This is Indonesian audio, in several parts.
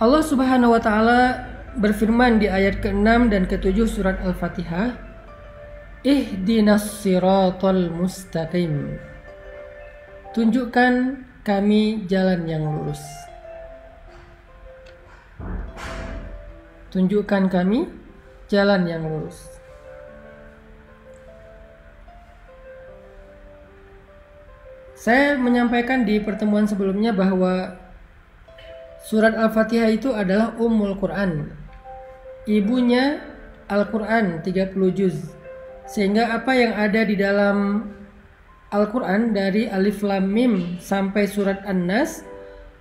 Allah Subhanahu wa taala berfirman di ayat ke-6 dan ke-7 surat Al-Fatihah, Ihdinas siratal mustaqim. Tunjukkan kami jalan yang lurus. Tunjukkan kami jalan yang lurus. Saya menyampaikan di pertemuan sebelumnya bahwa surat Al-Fatihah itu adalah Ummul Quran. Ibunya Al-Quran 30 juz. Sehingga apa yang ada di dalam Al-Quran dari Alif Lam Mim sampai surat An-Nas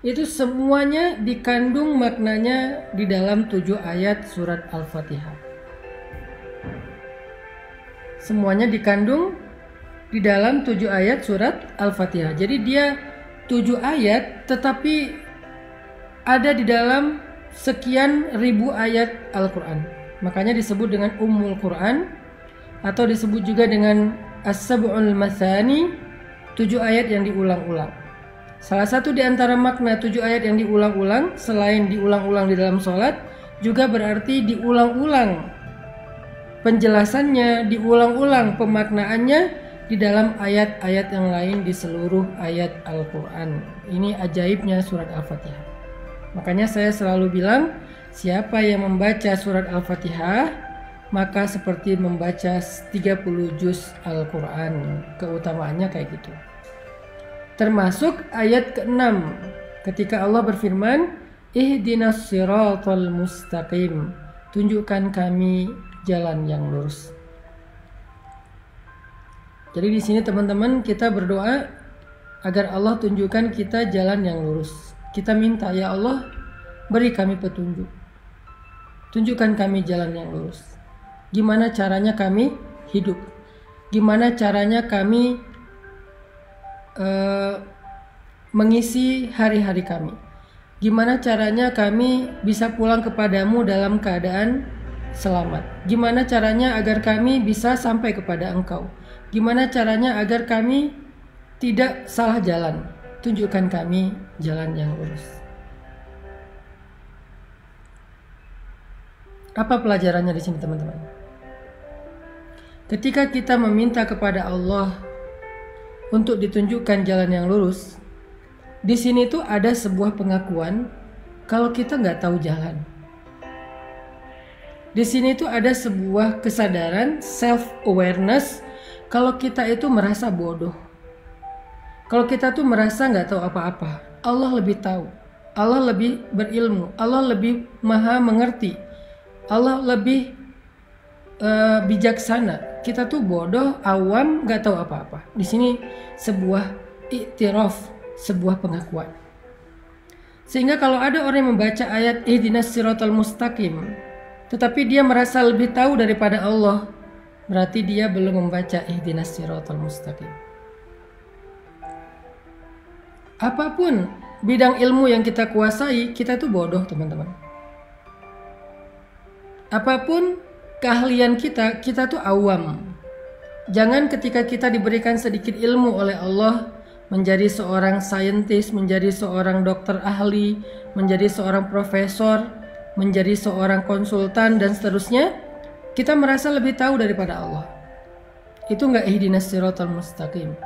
itu semuanya dikandung maknanya di dalam 7 ayat surat Al-Fatihah. Semuanya dikandung di dalam 7 ayat surat Al-Fatihah. Jadi dia 7 ayat tetapi ada di dalam sekian ribu ayat Al-Quran. Makanya disebut dengan Ummul Quran atau disebut juga dengan As-Sab'ul Mathani, 7 ayat yang diulang-ulang. Salah satu di antara makna 7 ayat yang diulang-ulang, selain diulang-ulang di dalam sholat, juga berarti diulang-ulang penjelasannya, diulang-ulang pemaknaannya di dalam ayat-ayat yang lain di seluruh ayat Al-Quran. Ini ajaibnya surat Al-Fatihah. Makanya saya selalu bilang, siapa yang membaca surat Al-Fatihah maka seperti membaca 30 juz Al-Quran. Keutamaannya kayak gitu. Termasuk ayat ke-6 ketika Allah berfirman, Ihdinas siratal mustaqim. Tunjukkan kami jalan yang lurus. Jadi di sini teman-teman kita berdoa agar Allah tunjukkan kita jalan yang lurus. Kita minta, ya Allah, beri kami petunjuk. Tunjukkan kami jalan yang lurus. Gimana caranya kami hidup? Gimana caranya kami mengisi hari-hari kami? Gimana caranya kami bisa pulang kepadamu dalam keadaan selamat? Gimana caranya agar kami bisa sampai kepada Engkau? Gimana caranya agar kami tidak salah jalan? Tunjukkan kami jalan yang lurus. Apa pelajarannya di sini teman-teman? Ketika kita meminta kepada Allah untuk ditunjukkan jalan yang lurus, di sini tuh ada sebuah pengakuan kalau kita nggak tahu jalan. Di sini tuh ada sebuah kesadaran, self-awareness, kalau kita itu merasa bodoh. Kalau kita tuh merasa nggak tahu apa-apa, Allah lebih tahu, Allah lebih berilmu, Allah lebih maha mengerti, Allah lebih bijaksana. Kita tuh bodoh, awam, nggak tahu apa-apa. Di sini sebuah iktiraf, sebuah pengakuan. Sehingga kalau ada orang yang membaca ayat Ihdinas siratal mustaqim, tetapi dia merasa lebih tahu daripada Allah, berarti dia belum membaca Ihdinas siratal mustaqim. Apapun bidang ilmu yang kita kuasai, kita tuh bodoh teman-teman. Apapun keahlian kita, kita tuh awam. Jangan ketika kita diberikan sedikit ilmu oleh Allah, menjadi seorang saintis, menjadi seorang dokter ahli, menjadi seorang profesor, menjadi seorang konsultan dan seterusnya, kita merasa lebih tahu daripada Allah. Itu enggak ihdinas siratal mustaqim.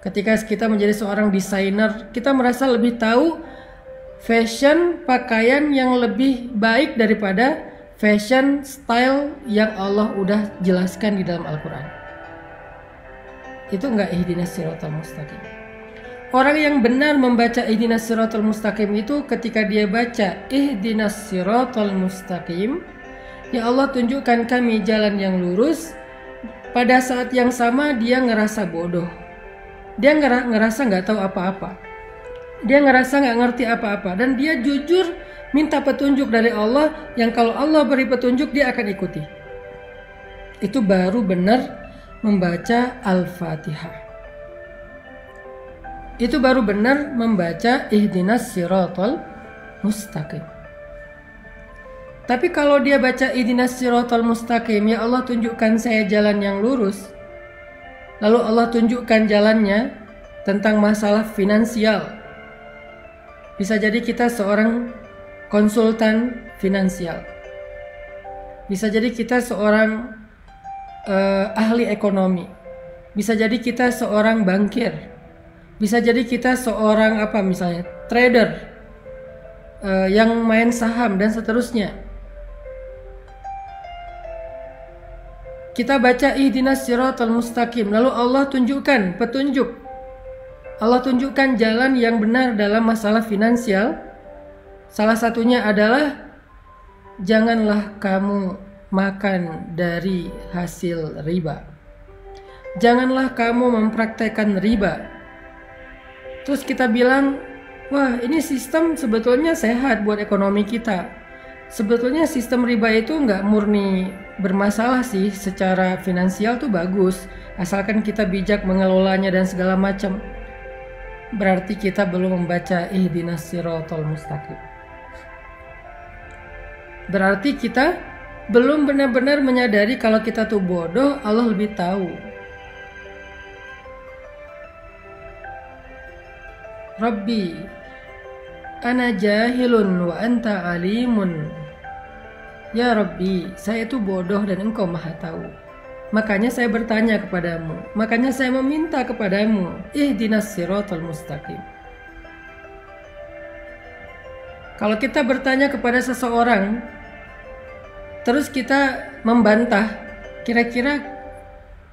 Ketika kita menjadi seorang desainer, kita merasa lebih tahu fashion pakaian yang lebih baik daripada fashion style yang Allah udah jelaskan di dalam Al-Quran. Itu enggak ihdinas siratal mustaqim. Orang yang benar membaca ihdinas siratal mustaqim itu ketika dia baca ihdinas siratal mustaqim, ya Allah tunjukkan kami jalan yang lurus, pada saat yang sama dia ngerasa bodoh. Dia ngerasa nggak tahu apa-apa. Dia ngerasa nggak ngerti apa-apa. Dan dia jujur minta petunjuk dari Allah, yang kalau Allah beri petunjuk dia akan ikuti. Itu baru benar membaca Al-Fatihah. Itu baru benar membaca Ihdinas siratal mustaqim. Tapi kalau dia baca Ihdinas siratal mustaqim, ya Allah tunjukkan saya jalan yang lurus, lalu Allah tunjukkan jalannya tentang masalah finansial, Bisa jadi kita seorang konsultan finansial. Bisa jadi kita seorang ahli ekonomi. Bisa jadi kita seorang bankir. Bisa jadi kita seorang misalnya trader yang main saham dan seterusnya. Kita baca ihdinas siratal mustaqim, lalu Allah tunjukkan petunjuk. Allah tunjukkan jalan yang benar dalam masalah finansial. Salah satunya adalah janganlah kamu makan dari hasil riba. Janganlah kamu mempraktekkan riba. Terus kita bilang, wah ini sistem sebetulnya sehat buat ekonomi kita. Sebetulnya sistem riba itu nggak murni bermasalah sih, secara finansial tuh bagus, asalkan kita bijak mengelolanya dan segala macam. Berarti kita belum membaca ihdinas siratal mustaqim. Berarti kita belum benar-benar menyadari kalau kita tuh bodoh, Allah lebih tahu. Rabbi, ana jahilun wa anta alimun. Ya Rabbi, saya itu bodoh dan Engkau maha tahu. Makanya saya bertanya kepadamu. Makanya saya meminta kepadamu. Ihdinas siratal mustaqim. Kalau kita bertanya kepada seseorang, terus kita membantah, kira-kira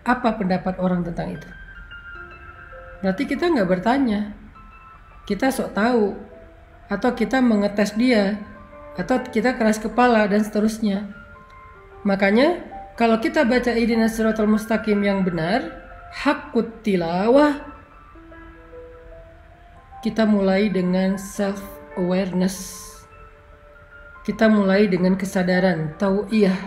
apa pendapat orang tentang itu? Berarti kita nggak bertanya. Kita sok tahu. Atau kita mengetes dia. Atau kita keras kepala dan seterusnya. Makanya kalau kita baca ihdinas siratal mustaqim yang benar, haqqut tilawah, kita mulai dengan self awareness. Kita mulai dengan kesadaran tau'iyah,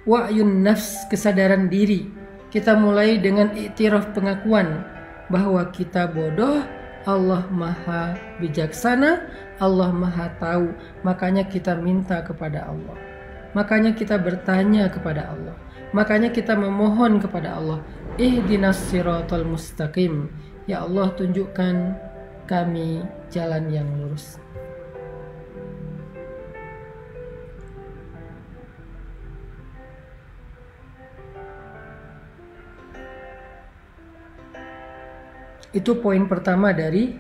wa'yun nafs, kesadaran diri. Kita mulai dengan iktiraf, pengakuan bahwa kita bodoh. Allah maha bijaksana, Allah maha tahu. Makanya kita minta kepada Allah. Makanya kita bertanya kepada Allah. Makanya kita memohon kepada Allah. Ihdinas siratal mustaqim. Ya Allah, tunjukkan kami jalan yang lurus. Itu poin pertama dari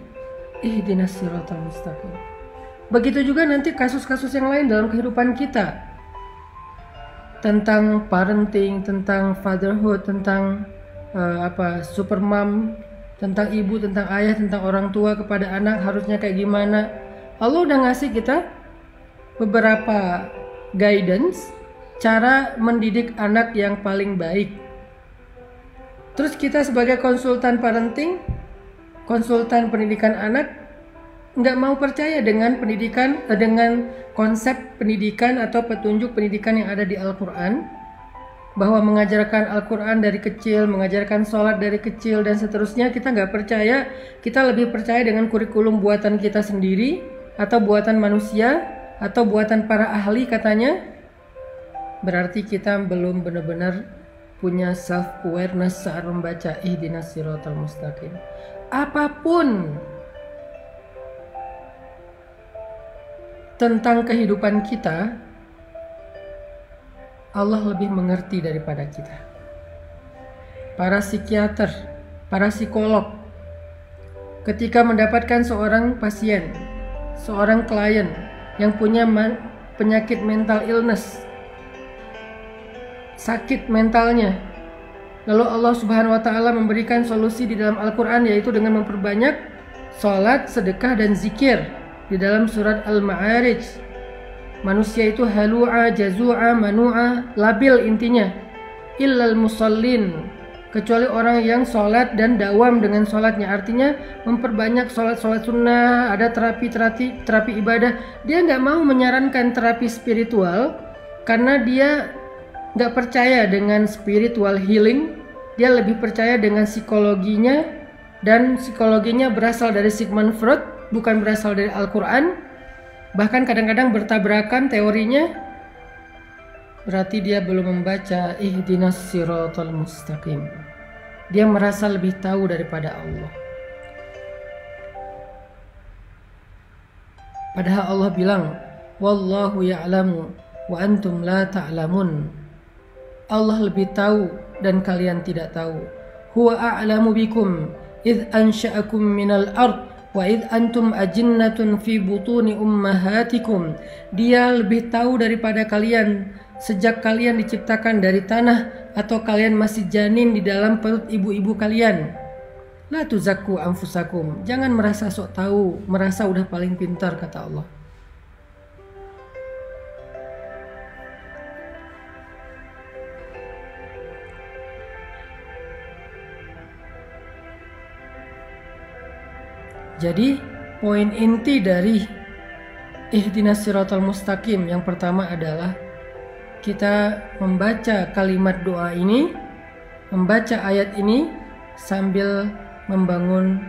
ihdinas siratal mustaqim. Begitu juga nanti kasus-kasus yang lain dalam kehidupan kita. Tentang parenting, tentang fatherhood, tentang super mom, tentang ibu, tentang ayah, tentang orang tua kepada anak harusnya kayak gimana. Allah udah ngasih kita beberapa guidance cara mendidik anak yang paling baik. Terus kita sebagai konsultan parenting, konsultan pendidikan anak, nggak mau percaya dengan pendidikan, dengan konsep pendidikan atau petunjuk pendidikan yang ada di Al-Quran, bahwa mengajarkan Al-Quran dari kecil, mengajarkan sholat dari kecil dan seterusnya. Kita nggak percaya. Kita lebih percaya dengan kurikulum buatan kita sendiri, atau buatan manusia, atau buatan para ahli katanya. Berarti kita belum benar-benar punya self awareness saat membaca ihdinas siratal mustaqim. Apapun tentang kehidupan kita, Allah lebih mengerti daripada kita. Para psikiater, para psikolog, ketika mendapatkan seorang pasien, seorang klien yang punya penyakit mental illness, sakit mentalnya, lalu Allah Subhanahu wa Ta'ala memberikan solusi di dalam Al-Quran, yaitu dengan memperbanyak sholat, sedekah dan zikir. Di dalam surat Al-Ma'arij, manusia itu halu'a, jazu'a, manu'a, labil intinya. Illal musallin, kecuali orang yang sholat dan dawam dengan sholatnya. Artinya memperbanyak sholat sunnah, ada terapi ibadah. Dia nggak mau menyarankan terapi spiritual karena dia nggak percaya dengan spiritual healing. Dia lebih percaya dengan psikologinya, dan psikologinya berasal dari Sigmund Freud, bukan berasal dari Al-Quran. Bahkan kadang-kadang bertabrakan teorinya. Berarti dia belum membaca ihdinas siratal mustaqim. Dia merasa lebih tahu daripada Allah. Padahal Allah bilang, wallahu ya'lamu wa antum la ta'lamun. Allah lebih tahu dan kalian tidak tahu. Huwa a'lamu bikum idh ansha'akum minal ard wa idh antum ajinnatun fi butuni ummahatikum. Dia lebih tahu daripada kalian sejak kalian diciptakan dari tanah atau kalian masih janin di dalam perut ibu-ibu kalian. La tuzakku anfusakum. Jangan merasa sok tahu, merasa udah paling pintar, kata Allah. Jadi poin inti dari ihdinas siratal mustaqim yang pertama adalah kita membaca kalimat doa ini, membaca ayat ini sambil membangun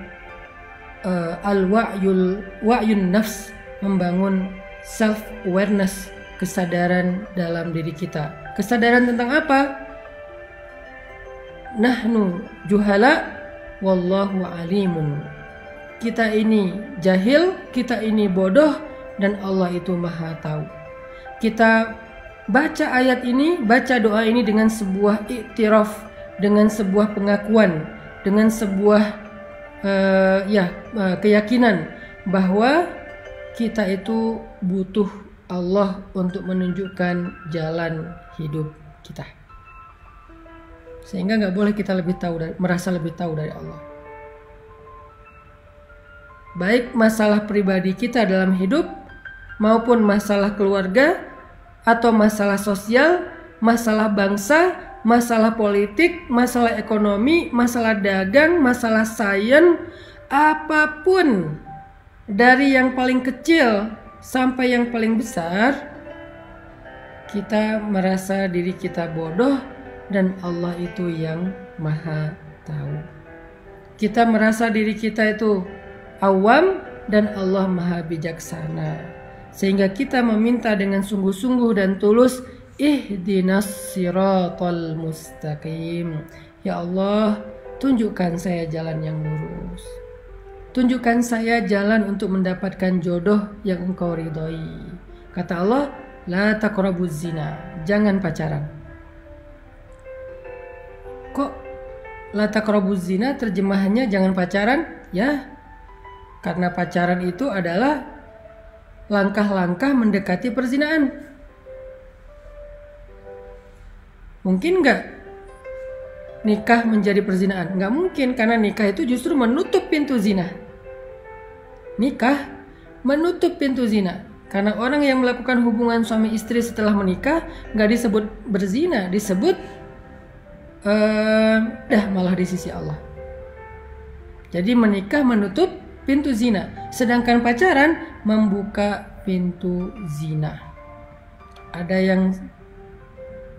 wa'yun nafs, membangun self awareness, kesadaran dalam diri kita. Kesadaran tentang apa? Nahnu juhala wallahu alimun. Kita ini jahil, kita ini bodoh, dan Allah itu maha tahu. Kita baca ayat ini, baca doa ini dengan sebuah iktiraf, dengan sebuah pengakuan, dengan sebuah keyakinan bahwa kita itu butuh Allah untuk menunjukkan jalan hidup kita. Sehingga nggak boleh kita merasa lebih tahu dari Allah. Baik masalah pribadi kita dalam hidup maupun masalah keluarga atau masalah sosial, masalah bangsa, masalah politik, masalah ekonomi, masalah dagang, masalah sains, apapun dari yang paling kecil sampai yang paling besar, kita merasa diri kita bodoh dan Allah itu yang maha tahu. Kita merasa diri kita itu awam dan Allah maha bijaksana, sehingga kita meminta dengan sungguh-sungguh dan tulus, ihdinas siratal mustaqim. Ya Allah, tunjukkan saya jalan yang lurus, tunjukkan saya jalan untuk mendapatkan jodoh yang Engkau ridhoi. Kata Allah, la taqrabuz zina, jangan pacaran. Kok la taqrabuz zina terjemahannya jangan pacaran? Ya, karena pacaran itu adalah langkah-langkah mendekati perzinaan. Mungkin nggak nikah menjadi perzinaan? Nggak mungkin, karena nikah itu justru menutup pintu zina. Nikah menutup pintu zina. Karena orang yang melakukan hubungan suami istri setelah menikah nggak disebut berzina, disebut malah di sisi Allah. Jadi menikah menutup pintu zina, sedangkan pacaran membuka pintu zina. Ada yang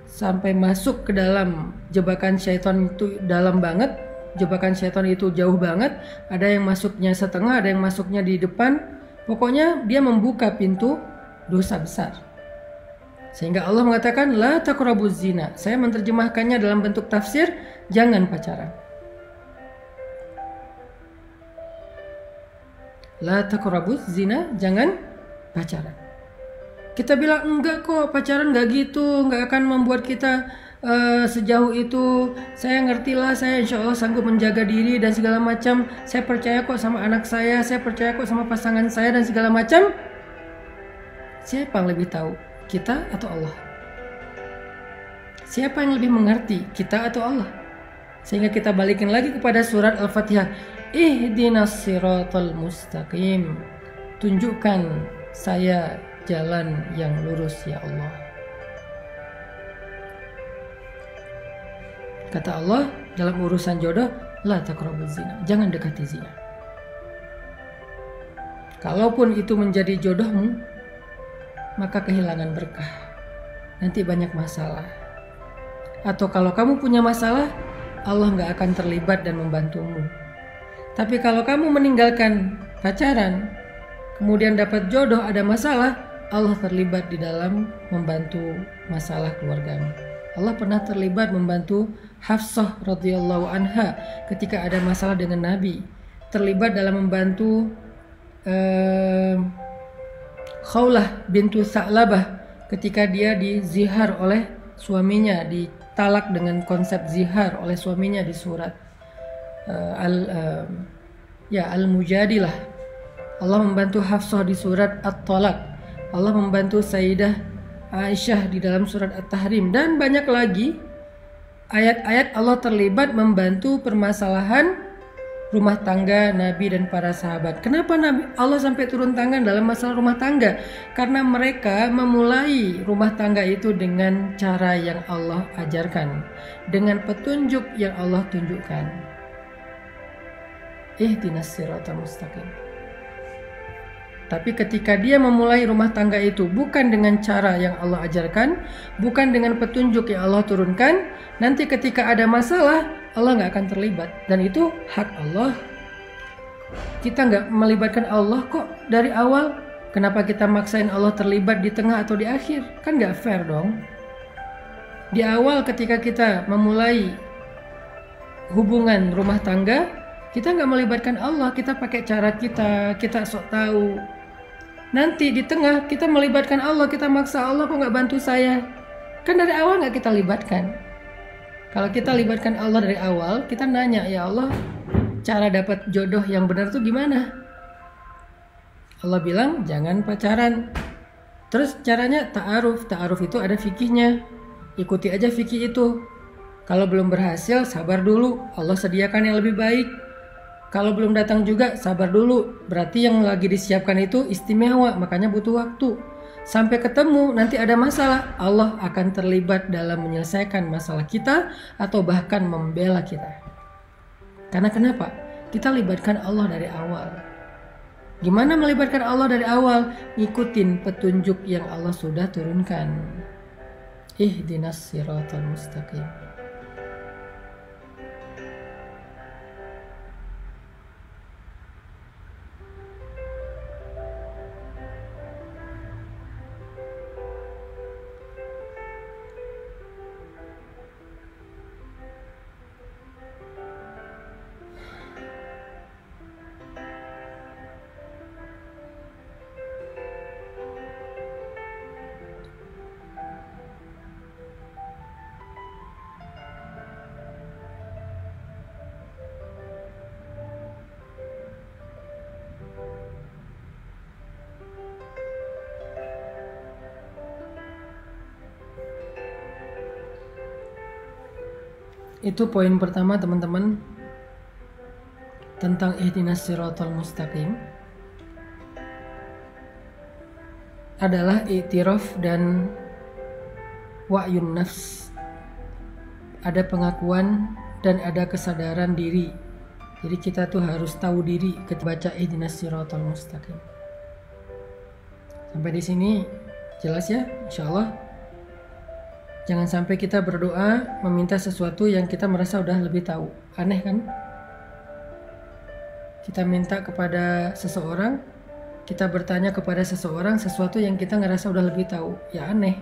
sampai masuk ke dalam jebakan syaitan itu dalam banget, jebakan syaitan itu jauh banget. Ada yang masuknya setengah, ada yang masuknya di depan. Pokoknya dia membuka pintu dosa besar. Sehingga Allah mengatakan la taqrabuz zina. Saya menerjemahkannya dalam bentuk tafsir, jangan pacaran. La taqrabuz zina, jangan pacaran. Kita bilang enggak kok, pacaran enggak gitu, enggak akan membuat kita sejauh itu. Saya ngertilah, saya insya Allah sanggup menjaga diri dan segala macam. Saya percaya kok sama anak saya percaya kok sama pasangan saya dan segala macam. Siapa yang lebih tahu, kita atau Allah? Siapa yang lebih mengerti, kita atau Allah? Sehingga kita balikin lagi kepada surat Al-Fatihah. Ihdinas siratal mustaqim. Tunjukkan saya jalan yang lurus ya Allah. Kata Allah dalam urusan jodoh, la taqrabuz zina, jangan dekati zina. Kalaupun itu menjadi jodohmu, maka kehilangan berkah. Nanti banyak masalah. Atau kalau kamu punya masalah, Allah nggak akan terlibat dan membantumu. Tapi kalau kamu meninggalkan pacaran, kemudian dapat jodoh, ada masalah, Allah terlibat di dalam membantu masalah keluargamu. Allah pernah terlibat membantu Hafsah radhiyallahu anha ketika ada masalah dengan Nabi. Terlibat dalam membantu Khawlah bintu Sa'labah ketika dia dizihar oleh suaminya, ditalak dengan konsep zihar oleh suaminya di surat Al-Mujadilah. Allah membantu Hafsah di surat At-Talaq. Allah membantu Sayyidah Aisyah di dalam surat At-Tahrim, dan banyak lagi ayat-ayat Allah terlibat membantu permasalahan rumah tangga Nabi dan para sahabat. Kenapa Allah sampai turun tangan dalam masalah rumah tangga? Karena mereka memulai rumah tangga itu dengan cara yang Allah ajarkan, dengan petunjuk yang Allah tunjukkan. Ihdinas siratal mustaqim. Tapi ketika dia memulai rumah tangga itu bukan dengan cara yang Allah ajarkan, bukan dengan petunjuk yang Allah turunkan, nanti ketika ada masalah, Allah nggak akan terlibat. Dan itu hak Allah. Kita nggak melibatkan Allah kok dari awal. Kenapa kita maksain Allah terlibat di tengah atau di akhir? Kan nggak fair dong. Di awal ketika kita memulai hubungan rumah tangga, kita nggak melibatkan Allah, kita pakai cara kita sok tahu. Nanti di tengah kita melibatkan Allah, kita maksa Allah, kok nggak bantu saya? Kan dari awal nggak kita libatkan. Kalau kita libatkan Allah dari awal, kita nanya, ya Allah, cara dapat jodoh yang benar tuh gimana? Allah bilang jangan pacaran. Terus caranya ta'aruf. Ta'aruf itu ada fikihnya. Ikuti aja fikih itu. Kalau belum berhasil, sabar dulu. Allah sediakan yang lebih baik. Kalau belum datang juga, sabar dulu. Berarti yang lagi disiapkan itu istimewa, makanya butuh waktu. Sampai ketemu, nanti ada masalah, Allah akan terlibat dalam menyelesaikan masalah kita atau bahkan membela kita. Karena kenapa? Kita libatkan Allah dari awal. Gimana melibatkan Allah dari awal? Ngikutin petunjuk yang Allah sudah turunkan. Ihdinas siratal mustaqim. Itu poin pertama teman-teman, tentang ihdinas siratal mustaqim, adalah i'tiraf dan wa'yun nafs. Ada pengakuan dan ada kesadaran diri. Jadi kita tuh harus tahu diri ketika baca ihdinas siratal mustaqim. Sampai di sini jelas ya, insyaallah. Jangan sampai kita berdoa meminta sesuatu yang kita merasa udah lebih tahu. Aneh kan? Kita minta kepada seseorang, kita bertanya kepada seseorang sesuatu yang kita ngerasa udah lebih tahu. Ya aneh.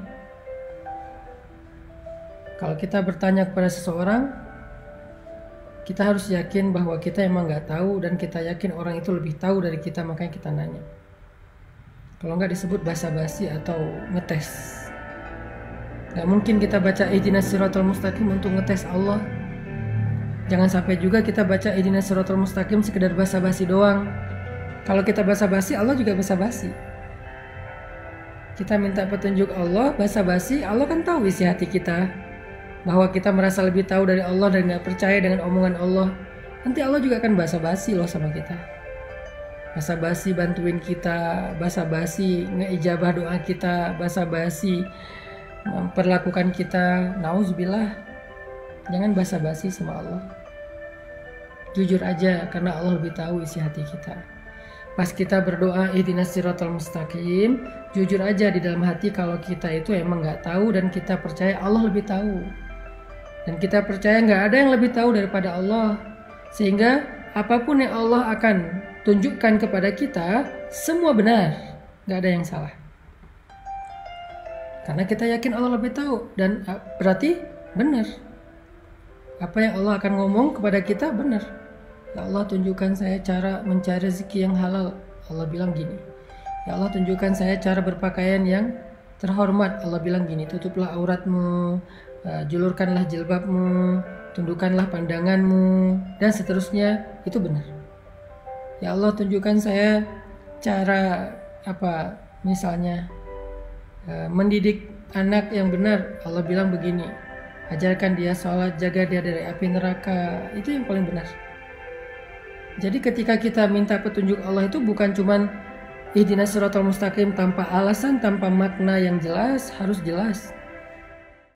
Kalau kita bertanya kepada seseorang, kita harus yakin bahwa kita emang nggak tahu dan kita yakin orang itu lebih tahu dari kita, makanya kita nanya. Kalau nggak disebut basa-basi atau ngetes. Gak mungkin kita baca ihdinas siratal mustaqim untuk ngetes Allah. Jangan sampai juga kita baca ihdinas siratal mustaqim sekedar basa-basi doang. Kalau kita basa-basi, Allah juga basa-basi. Kita minta petunjuk Allah, basa-basi, Allah kan tahu isi hati kita. Bahwa kita merasa lebih tahu dari Allah dan gak percaya dengan omongan Allah. Nanti Allah juga akan basa-basi loh sama kita. Basa-basi bantuin kita, basa-basi ngeijabah doa kita, basa-basi memperlakukan kita. Nauzubillah. Jangan basa-basi sama Allah. Jujur aja, karena Allah lebih tahu isi hati kita. Pas kita berdoa ihdinas siratal mustaqim, jujur aja di dalam hati kalau kita itu emang gak tahu, dan kita percaya Allah lebih tahu. Dan kita percaya gak ada yang lebih tahu daripada Allah. Sehingga apapun yang Allah akan tunjukkan kepada kita, semua benar, gak ada yang salah. Karena kita yakin Allah lebih tahu, dan berarti benar. Apa yang Allah akan ngomong kepada kita benar. Ya Allah, tunjukkan saya cara mencari rezeki yang halal. Allah bilang gini, Ya Allah, tunjukkan saya cara berpakaian yang terhormat. Allah bilang gini, tutuplah auratmu, julurkanlah jilbabmu, tundukkanlah pandanganmu, dan seterusnya. Itu benar. Ya Allah, tunjukkan saya cara misalnya mendidik anak yang benar. Allah bilang begini, ajarkan dia sholat, jaga dia dari api neraka. Itu yang paling benar. Jadi ketika kita minta petunjuk Allah itu bukan cuman ihdinas siratal mustaqim tanpa alasan, tanpa makna yang jelas, harus jelas.